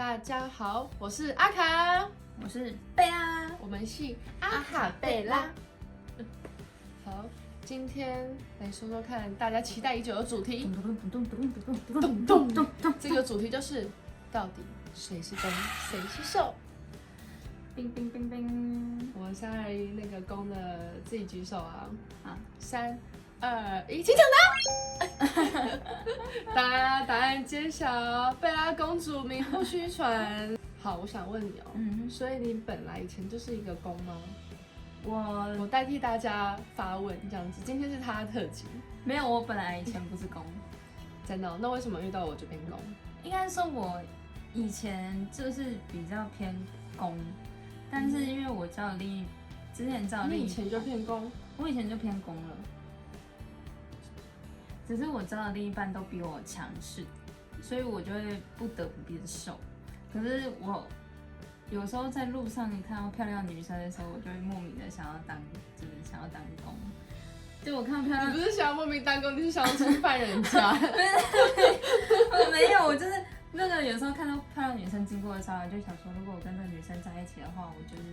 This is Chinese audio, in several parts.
大家好，我是阿卡，我是贝拉，我们是阿卡贝拉。好，今天来说说看大家期待已久的主题，这个主题就是到底谁是攻，谁是受？冰冰冰冰，我们现在那个攻的自己举手啊！好，3、2、1，请抢答！答案揭晓，贝拉公主名不虚传。好，我想问你哦，所以你本来以前就是一个攻吗？我代替大家发问，这样子，今天是他的特辑。没有，我本来以前不是攻，真的哦？那为什么遇到我就变攻？应该说我以前就是比较偏攻，但是因为我之前交的另一半，你以前就偏攻？我以前就偏攻了，只是我交的另一半都比我强势，所以我就会不得不变受。可是我有时候在路上看到漂亮女生的时候，我就会莫名的想要当攻。就我看到漂亮，你不是想要莫名当攻，你是想要侵犯人家？我没有，我就是那个有时候看到漂亮女生经过的时候，就想说，如果我跟这个女生在一起的话，我就是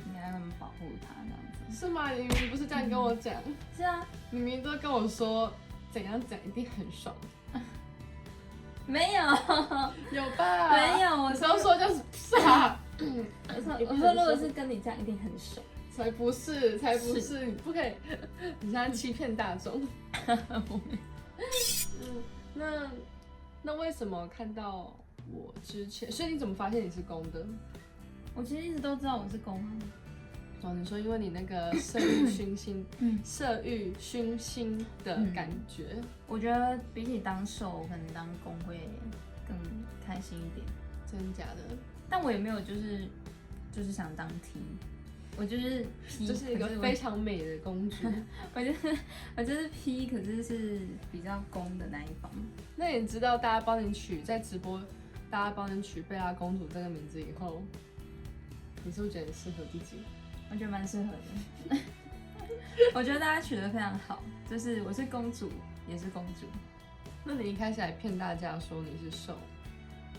应该要保护她这样子。是吗？你明明不是这样跟我讲。是啊，你明明都跟我说怎样一定很爽。没有，有吧？没有，我都说就是傻。我说如果是跟你这样一定很爽。才不是，你不可以，你现在欺骗大众。那为什么看到我之前，所以你怎么发现你是公的？我其实一直都知道我是公啊。哦，你说因为你那个色欲熏心，色欲熏心的感觉，我觉得比起当受，我可能当公会更开心一点。真的假的？但我也没有就是想当 T。我就是 P， 就是一个非常美的公主。我就是 P， 可是是比较攻的那一方。那你知道大家帮你取在直播，大家帮你取贝拉公主这个名字以后，你是不是觉得你适合自己？我觉得蛮适合的。我觉得大家取得非常好，就是我是公主，也是公主。那你一开始还骗大家说你是受？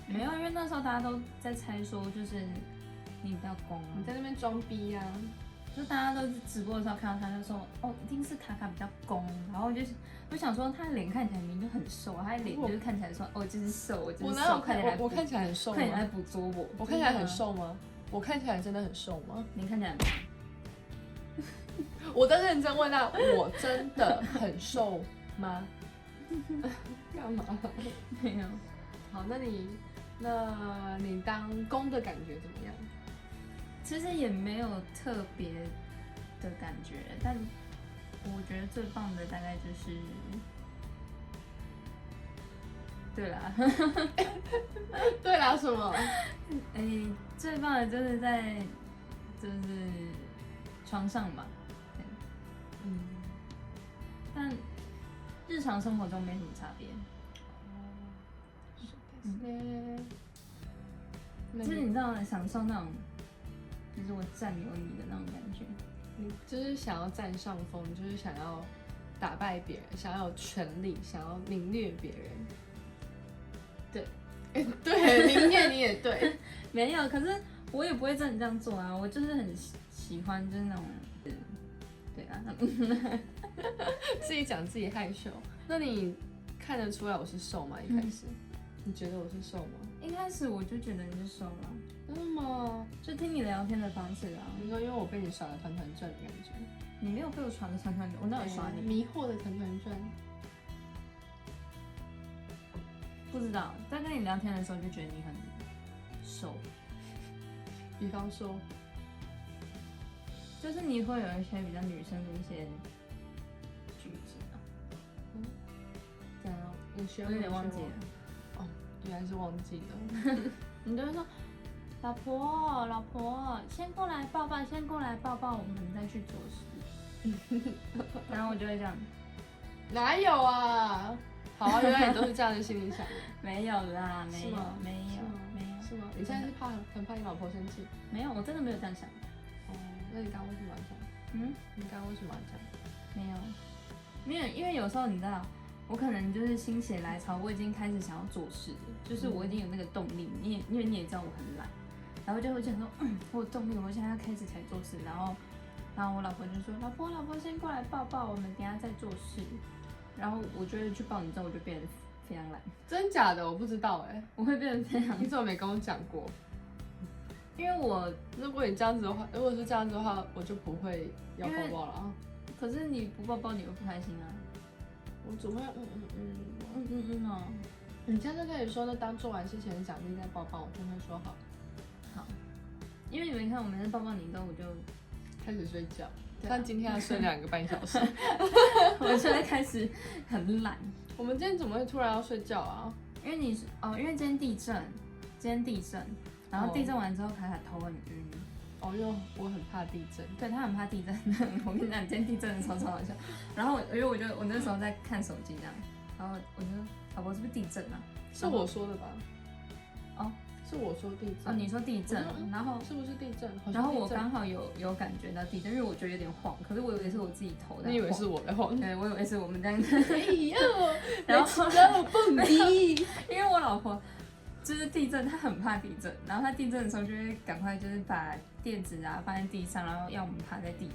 没有，因为那时候大家都在猜说就是。你比较攻啊！你在那边装逼呀、啊！就大家都直播的时候看到他，就说哦，一定是卡卡比较攻。然后我想说，他的脸看起来明明就很瘦，他的脸就是看起来说哦，就是瘦，我就是瘦。我看起来很瘦吗？快点来捕捉我！我看起来很瘦吗？我看起来真的很瘦吗？你看起来我在认真问啊，我真的很瘦吗？干嘛？没有。好，那你当公的感觉怎么样？其实也没有特别的感觉，但我觉得最棒的大概就是，对啦，对啦什么？最棒的就是就是床上吧，但日常生活中没什么差别。就是你知道享受那种，就是我占有你的那种感觉。你就是想要占上风，就是想要打败别人，想要有权利，想要凌虐别人。对，对，凌虐你也对。没有，可是我也不会真的这样做啊。我就是很喜欢，就是那种，对啊，自己讲自己害羞。那你看得出来我是受吗？一开始？你觉得我是瘦吗？一开始我就觉得你是瘦了。真的吗？就听你聊天的方式啊。你说因为我被你耍的团团转的感觉。你没有被我耍的团团转，我哪有耍你？迷惑的团团转。不知道，在跟你聊天的时候就觉得你很瘦。比方说，就是你会有一些比较女生的一些举止啊。这样，我有点忘记了。原来是忘记了。你就会说，老婆，先过来抱抱，我们再去做事。然后我就会这样。哪有啊？好啊，原来你都是这样的心里想的。没有啦，没有。是吗？你现在是很怕你老婆生气？没有，我真的没有这样想。哦，那你刚刚为什么要讲？你刚刚为什么要讲？没有，因为有时候你知道，我可能就是心血来潮，我已经开始想要做事了，就是我已经有那个动力。因为你也知道我很懒，然后就会想说，我有动力，我现在要开始才做事。然后我老婆就说，老婆先过来抱抱，我们等一下再做事。然后我就会去抱你之后，我就变得非常懒。真假的我不知道我会变得非常。你怎么没跟我讲过？因为如果你这样子的话，如果是这样子的话，我就不会要抱抱了啊。可是你不抱抱你会不开心啊？我只会哦。你下次可以说，那当做完事前的奖励再抱抱，我就会说好。好，因为你们看，我每次抱抱你之后，我就开始睡觉。但今天要睡2个半小时，我现在开始很懒。我们今天怎么会突然要睡觉啊？因为因为今天地震，然后地震完之后，凯凯头很晕。因为我很怕地震。对，他很怕地震。我跟你讲，今天地震的超好笑。然后因为我那时候在看手机这样，然后我就老婆是不是地震啊？是我说的吧？是我说地震。你说地震，然后是不是地震？然后我刚好有感觉到地震，因为我觉得有点晃，可是我以为是我自己头在晃。你以为是我在晃？对，我以为是我们这样。然后让蹦迪，因为我老婆就是地震，她很怕地震，然后她地震的时候就会赶快就是把垫子放在地上，然后要我们趴在地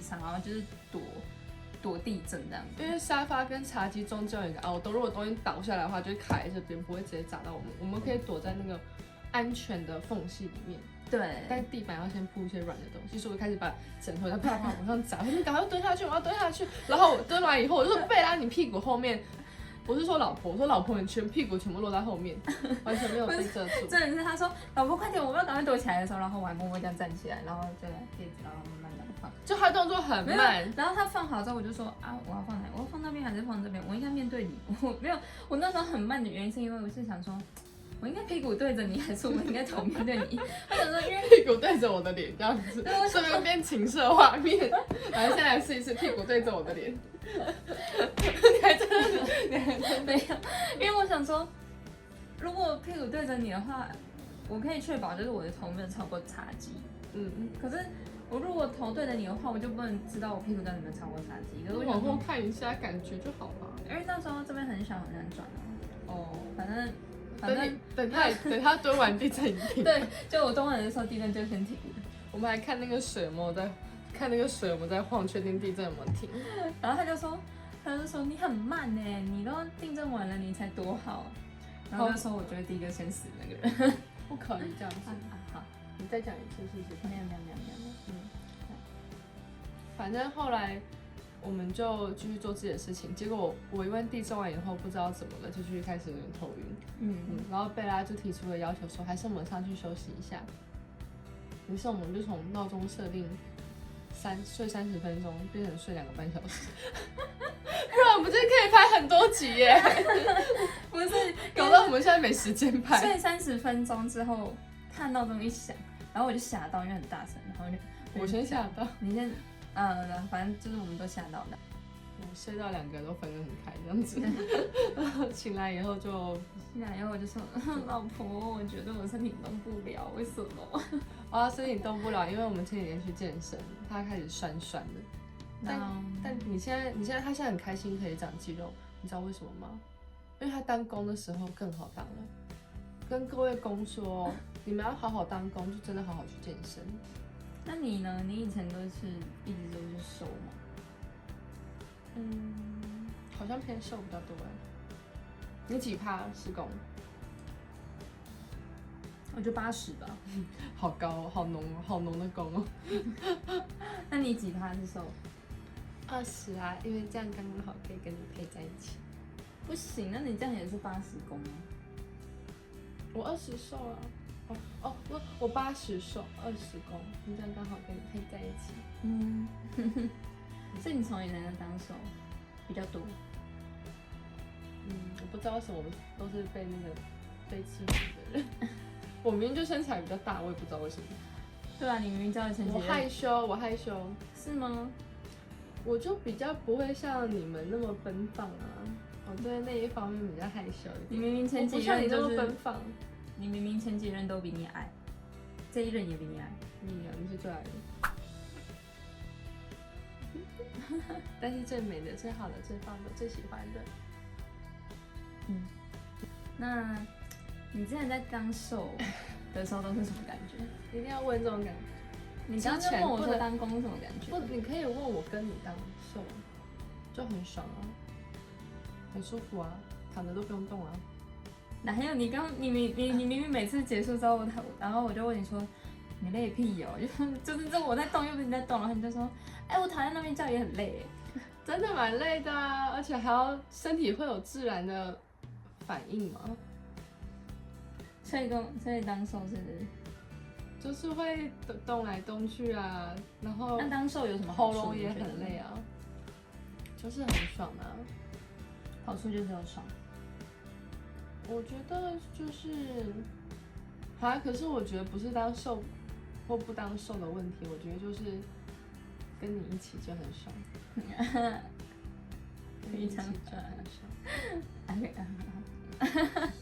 上，然后就是躲地震这样子。因为沙发跟茶几中间有一个凹洞，如果东西倒下来的话，就会卡在这边，不会直接砸到我们。我们可以躲在那个安全的缝隙里面。对，但地板要先铺一些软的东西，所以我开始把枕头啪啪往上砸，你赶快蹲下去，我要蹲下去。然后我蹲完以后，我就说贝拉，你屁股后面。我是说老婆，我说老婆，你屁股全部落在后面，完全没有被遮住。真的是他说老婆快点，我们要赶快躲起来的时候，然后我还默默这样站起来，然后就垫子，然后慢慢放。就他动作很慢，然后他放好之后，我就说我要放哪？我要放那边还是放这边？我应该面对你。我没有，我那时候很慢的原因是因为我是想说，我应该屁股对着你，还是我应该头面对你？我想说，因为屁股对着我的脸这样子，顺便变情色画面。来，现在来试一次，屁股对着我的脸。你还真的没有，因为我想说，如果屁股对着你的话，我可以确保就是我的头没有超过茶几。可是我如果头对着你的话，我就不能知道我屁股到底有没有超过茶几。可是我往后看一下，感觉就好了。因为那时候这边很小，很难转反正等他蹲完地震一停。对，就我蹲完的时候，地震就先停。我们还看那个水有没有在。看那个水，我们在晃，确定地震有没有停。然后他就说你很慢呢，你都地震完了，你才多好。然后就说我觉得第一个先死那个人，不可以这样子。好，你再讲一次试试看。没有。反正后来我们就继续做自己的事情。结果我一问地震完以后，不知道怎么了，就开始有点头晕。然后贝拉就提出了要求说，还是我们上去休息一下。于是我们就从闹钟设定。睡30分钟变成睡2个半小时，不然我们真的可以拍很多集耶！不是，搞到我们现在没时间拍。睡30分钟之后，看闹钟一响，然后我就吓到，因为很大声，然后我先吓到，你先，反正就是我们都吓到的。我睡到2个都分得很开这样子，醒来以后我就说老婆，我觉得我身体动不了，为什么？身体动不了，因为我们前几天去健身，他开始酸酸的。但他现在很开心可以长肌肉，你知道为什么吗？因为他当公的时候更好当了。跟各位公说，你们要好好当公，就真的好好去健身。那你呢？你以前一直都是瘦吗？好像偏瘦比较多哎。你几趴是公？我觉得80吧。好高哦，好浓的公哦。那你几趴是瘦？20啊，因为这样刚刚好可以跟你配在一起。不行，那你这样也是80公吗？我20瘦啊。我80瘦，20公，你这样刚好跟你配在一起。所以你从以前就当瘦比较多。我不知道为什么我都是被欺负的人。我明明就身材比较大，我也不知道为什么。对啊，你明明知道前几天。我害羞。是吗？我就比较不会像你们那么奔放啊。我对那一方面比较害羞一点。你明明前几任不像你那么奔放。你明明前几任都比你矮，这一任也比你矮。你是最矮的。但是最美的、最好的、最棒的、最喜欢的。那你之前在当受的时候都是什么感觉？一定要问这种感觉。你刚刚问我说当公是什么感觉？不，你可以问我跟你当受，就很爽啊，很舒服啊，躺着都不用动啊。哪有你明明每次结束之后，然后我就问你说你累屁哦，就是这我在动又不是你在动，然后你就说我躺在那边觉也很累，真的蛮累的啊，而且还要身体会有自然的反应嘛。所以当受是就是会动来动去啊，然后那当受有什么喉咙也很累啊，就是很爽啊。好处就是有爽。我觉得就是可是我觉得不是当受或不当受的问题，我觉得就是跟你一起就很爽，跟你一起就很爽。